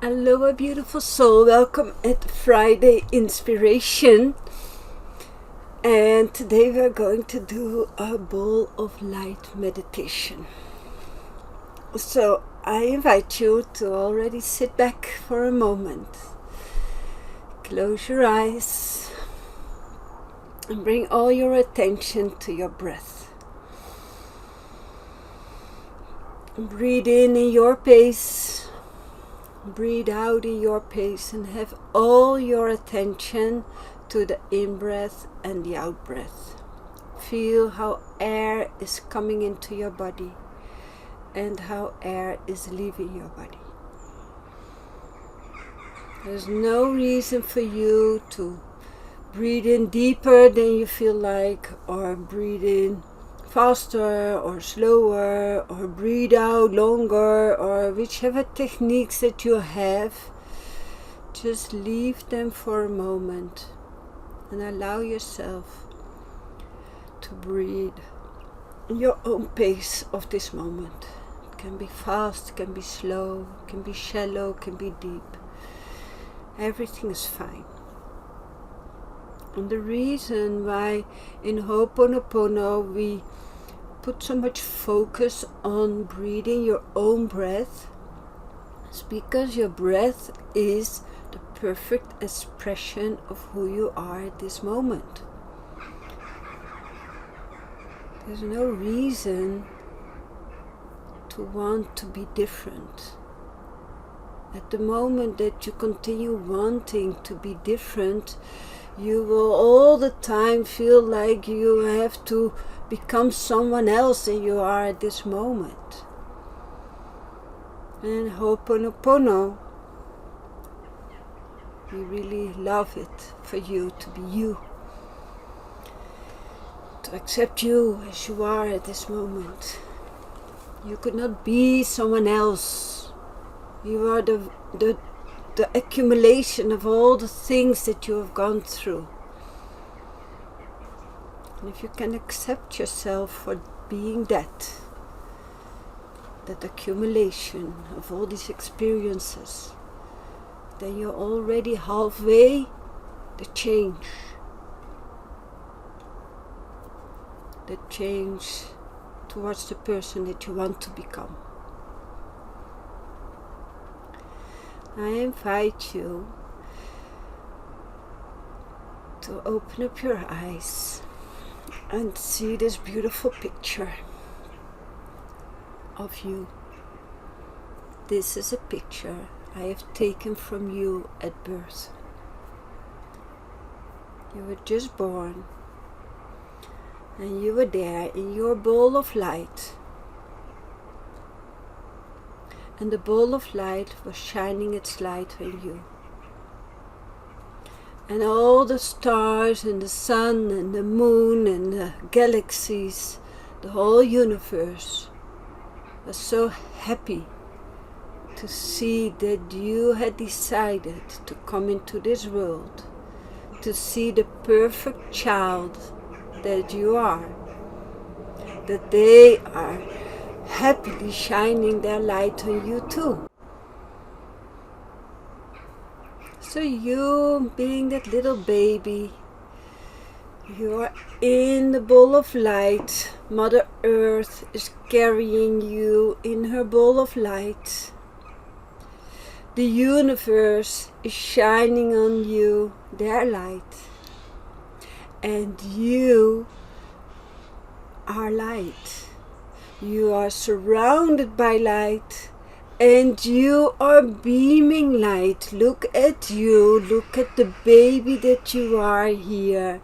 Aloha, beautiful soul. Welcome at Friday Inspiration. And today we're going to do a bowl of light meditation. So I invite you to already sit back for a moment. Close your eyes and bring all your attention to your breath. Breathe in your pace. Breathe out in your pace and have all your attention to the in-breath and the out-breath. Feel how air is coming into your body and how air is leaving your body. There's no reason for you to breathe in deeper than you feel like, or breathe in faster or slower, or breathe out longer, or whichever techniques that you have. Just leave them for a moment and allow yourself to breathe in your own pace of this moment. It can be fast, it can be slow, it can be shallow, it can be deep. Everything is fine. And the reason why in Ho'oponopono we put so much focus on breathing your own breath is because your breath is the perfect expression of who you are at this moment. There's no reason to want to be different. At the moment that you continue wanting to be different, you will all the time feel like you have to become someone else than you are at this moment. And Ho'oponopono, we really love it for you to be you. To accept you as you are at this moment. You could not be someone else. You are the accumulation of all the things that you have gone through. And if you can accept yourself for being that accumulation of all these experiences, then you're already halfway the change. The change towards the person that you want to become. I invite you to open up your eyes and see this beautiful picture of you. This is a picture I have taken from you at birth. You were just born and you were there in your ball of light. And the ball of light was shining its light on you. And all the stars and the sun and the moon and the galaxies, the whole universe, was so happy to see that you had decided to come into this world, to see the perfect child that you are, that they are happily shining their light on you too. So you, being that little baby, you are in the ball of light. Mother Earth is carrying you in her ball of light. The universe is shining on you their light. And you are light. You are surrounded by light and you are beaming light. Look at you, look at the baby that you are here,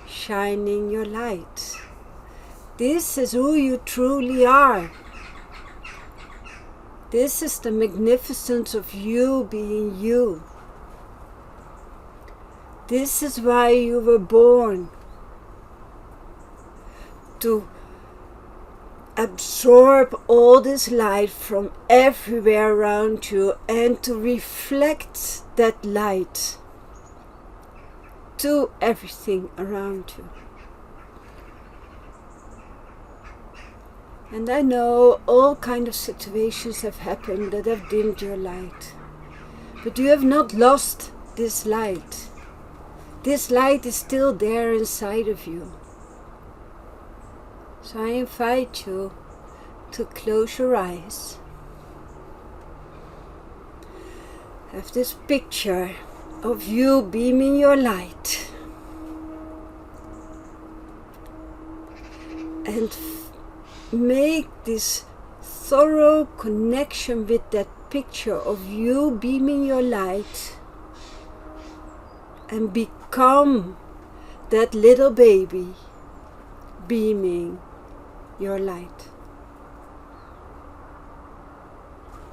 shining your light. This is who you truly are. This is the magnificence of you being you. This is why you were born, to absorb all this light from everywhere around you and to reflect that light to everything around you. And I know all kind of situations have happened that have dimmed your light. But you have not lost this light. This light is still there inside of you. So I invite you to close your eyes. Have this picture of you beaming your light. And make this thorough connection with that picture of you beaming your light. And become that little baby beaming your light.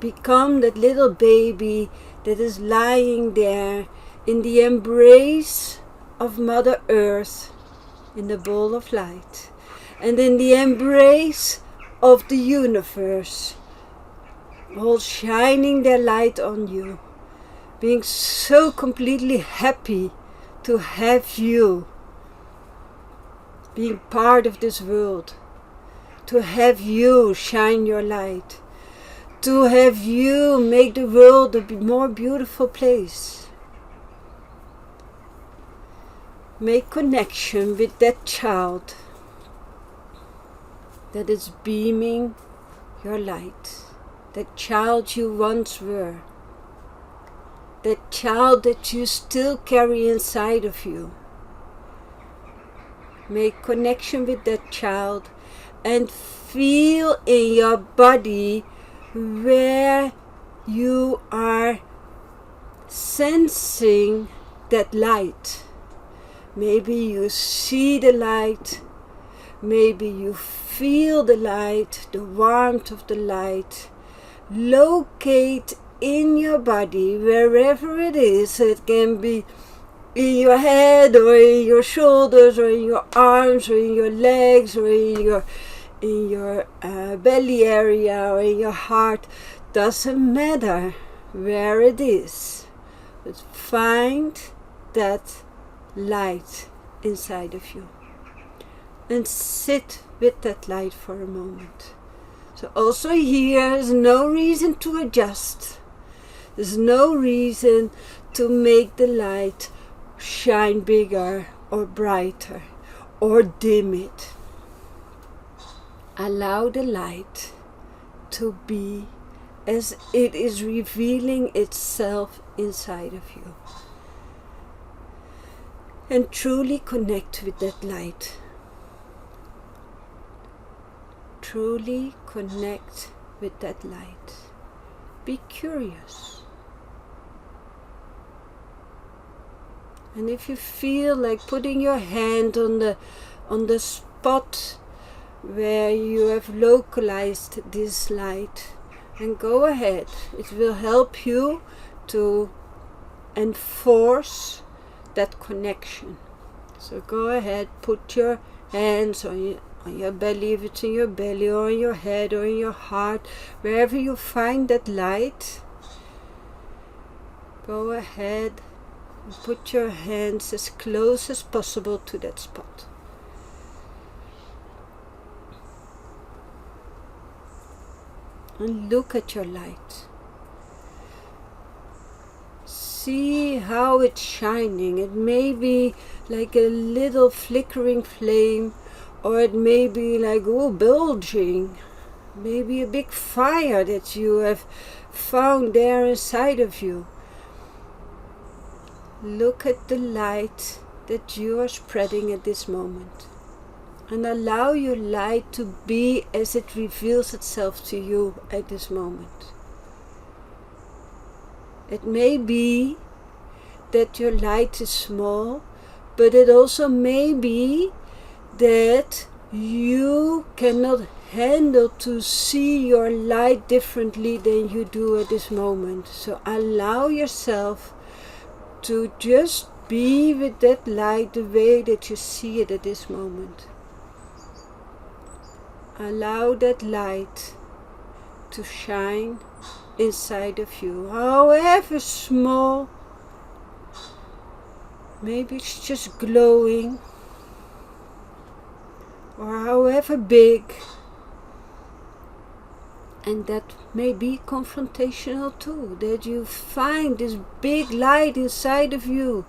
Become that little baby that is lying there in the embrace of Mother Earth in the ball of light, and in the embrace of the universe, all shining their light on you, being so completely happy to have you being part of this world, to have you shine your light, to have you make the world a more beautiful place. Make connection with that child that is beaming your light, that child you once were, that child that you still carry inside of you. Make connection with that child and feel in your body where you are sensing that light. Maybe you see the light, maybe you feel the light, the warmth of the light. Locate in your body, wherever it is. It can be in your head, or in your shoulders, or in your arms, or in your legs, or in your belly area, or in your heart. Doesn't matter where it is, but find that light inside of you and sit with that light for a moment. So also here is no reason to adjust. There's no reason to make the light shine bigger or brighter or dim it. Allow the light to be as it is revealing itself inside of you. And truly connect with that light. Truly connect with that light. Be curious. And if you feel like putting your hand on the spot where you have localized this light, and go ahead. It will help you to enforce that connection. So go ahead, put your hands on your belly, if it's in your belly, or in your head, or in your heart, wherever you find that light. Go ahead and put your hands as close as possible to that spot. And look at your light. See how it's shining. It may be like a little flickering flame, or it may be like bulging. Maybe a big fire that you have found there inside of you. Look at the light that you are spreading at this moment. And allow your light to be as it reveals itself to you at this moment. It may be that your light is small, but it also may be that you cannot handle to see your light differently than you do at this moment. So allow yourself to just be with that light the way that you see it at this moment. Allow that light to shine inside of you, however small. Maybe it's just glowing, or however big. And that may be confrontational too, that you find this big light inside of you,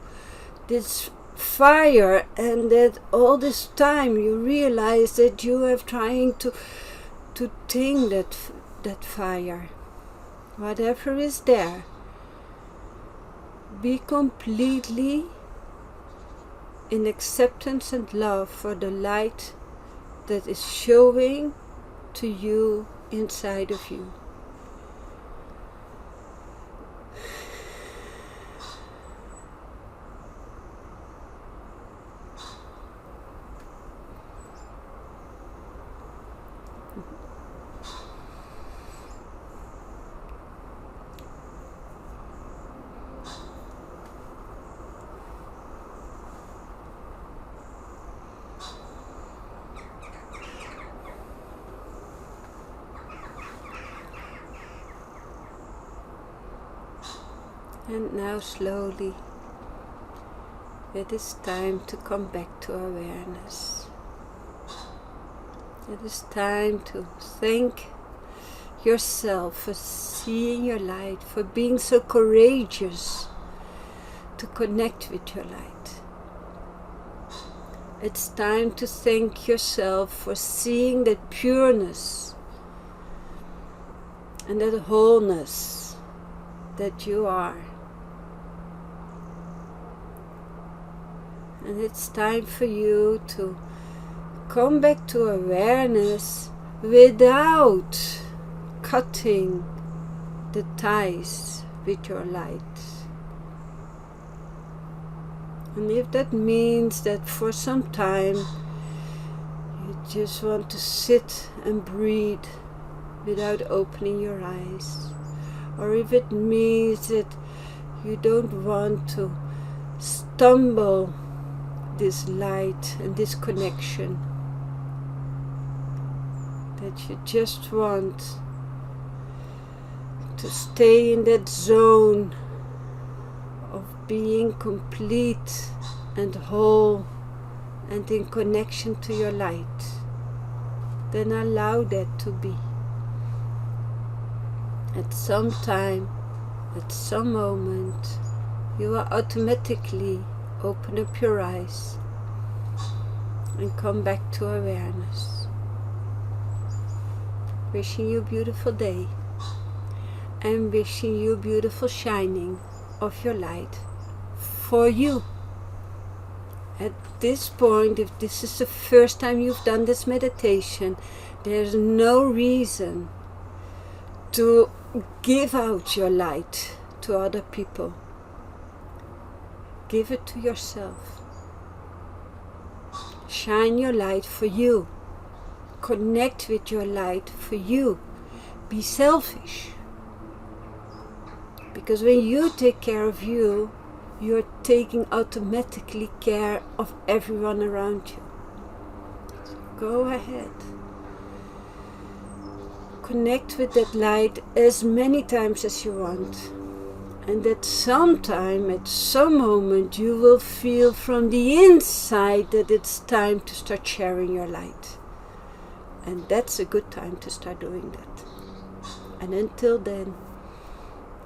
this fire, and that all this time you realize that you have trying to tame that fire. Whatever is there, be completely in acceptance and love for the light that is showing to you inside of you. And now slowly, it is time to come back to awareness. It is time to thank yourself for seeing your light, for being so courageous to connect with your light. It's time to thank yourself for seeing that pureness and that wholeness that you are. And it's time for you to come back to awareness without cutting the ties with your light. And if that means that for some time you just want to sit and breathe without opening your eyes, or if it means that you don't want to stumble this light and this connection, that you just want to stay in that zone of being complete and whole and in connection to your light, then allow that to be. At some time, at some moment, you will automatically open up your eyes and come back to awareness. Wishing you a beautiful day, and wishing you beautiful shining of your light for you. At this point, if this is the first time you've done this meditation, there's no reason to give out your light to other people. Give it to yourself. Shine your light for you. Connect with your light for you. Be selfish. Because when you take care of you, you're taking automatically care of everyone around you. So go ahead. Connect with that light as many times as you want. And at some time, at some moment, you will feel from the inside that it's time to start sharing your light. And that's a good time to start doing that. And until then,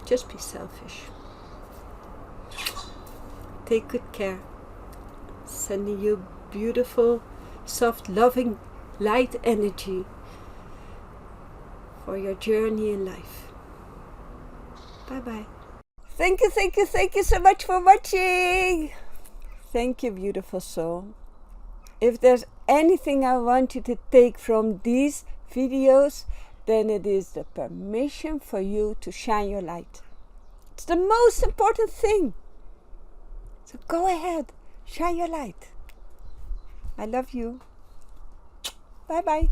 just be selfish. Take good care. Sending you beautiful, soft, loving light energy for your journey in life. Bye-bye. Thank you so much for watching. Thank you, beautiful soul. If there's anything I want you to take from these videos, then it is the permission for you to shine your light. It's the most important thing. So go ahead, shine your light. I love you. Bye-bye.